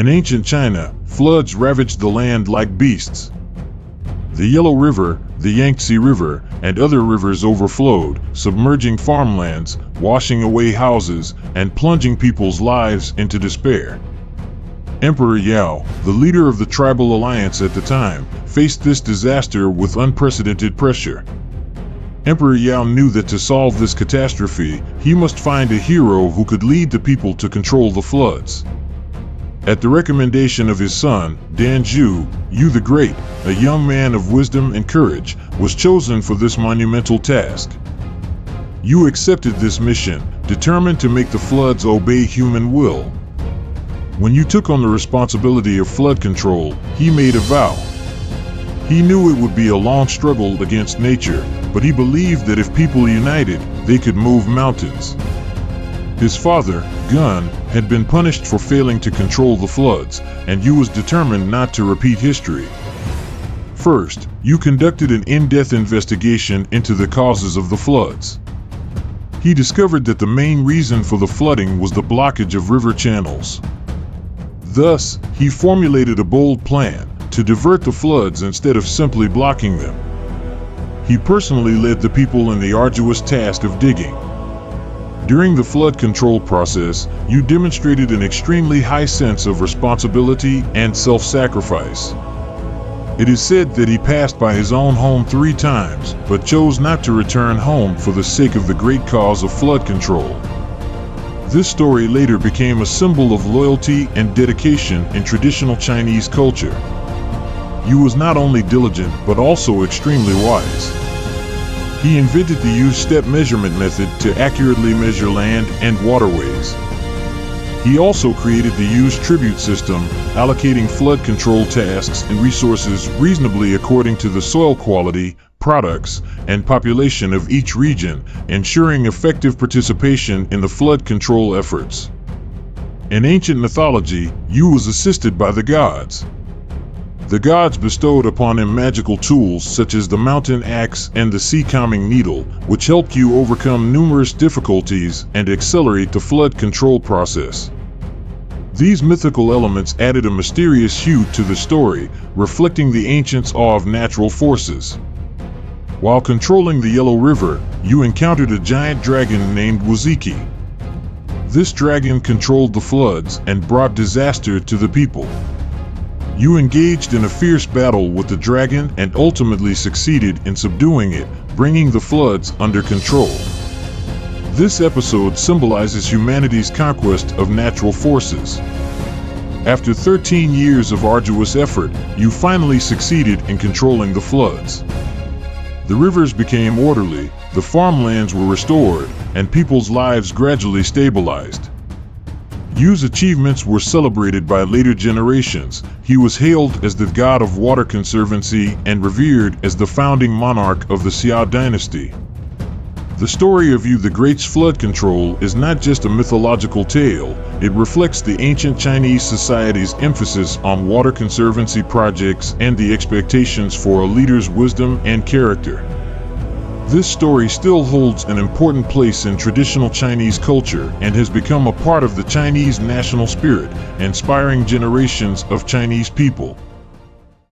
In ancient China, floods ravaged the land like beasts. The Yellow River, the Yangtze River, and other rivers overflowed, submerging farmlands, washing away houses, and plunging people's lives into despair. Emperor Yao, the leader of the tribal alliance at the time, faced this disaster with unprecedented pressure. Emperor Yao knew that to solve this catastrophe, he must find a hero who could lead the people to control the floods. At the recommendation of his son, Danzhu, Yu the Great, a young man of wisdom and courage, was chosen for this monumental task. Yu accepted this mission, determined to make the floods obey human will. When Yu took on the responsibility of flood control, he made a vow. He knew it would be a long struggle against nature, but he believed that if people united, they could move mountains. His father, Gun, had been punished for failing to control the floods, and Yu was determined not to repeat history. First, Yu conducted an in-depth investigation into the causes of the floods. He discovered that the main reason for the flooding was the blockage of river channels. Thus, he formulated a bold plan to divert the floods instead of simply blocking them. He personally led the people in the arduous task of digging. During the flood control process, Yu demonstrated an extremely high sense of responsibility and self-sacrifice. It is said that he passed by his own home 3 times, but chose not to return home for the sake of the great cause of flood control. This story later became a symbol of loyalty and dedication in traditional Chinese culture. Yu was not only diligent, but also extremely wise. He invented the Yu step measurement method to accurately measure land and waterways. He also created the Yu's tribute system, allocating flood control tasks and resources reasonably according to the soil quality, products, and population of each region, ensuring effective participation in the flood control efforts. In ancient mythology, Yu was assisted by the gods. The gods bestowed upon him magical tools such as the mountain axe and the sea-calming needle, which helped Yu overcome numerous difficulties and accelerate the flood control process. These mythical elements added a mysterious hue to the story, reflecting the ancients' awe of natural forces. While controlling the Yellow River, Yu encountered a giant dragon named Wuziki. This dragon controlled the floods and brought disaster to the people. Yu engaged in a fierce battle with the dragon and ultimately succeeded in subduing it, bringing the floods under control. This episode symbolizes humanity's conquest of natural forces. After 13 years of arduous effort, Yu finally succeeded in controlling the floods. The rivers became orderly, the farmlands were restored, and people's lives gradually stabilized. Yu's achievements were celebrated by later generations. He was hailed as the god of water conservancy and revered as the founding monarch of the Xiao dynasty. The story of Yu the Great's flood control is not just a mythological tale, it reflects the ancient Chinese society's emphasis on water conservancy projects and the expectations for a leader's wisdom and character. This story still holds an important place in traditional Chinese culture and has become a part of the Chinese national spirit, inspiring generations of Chinese people.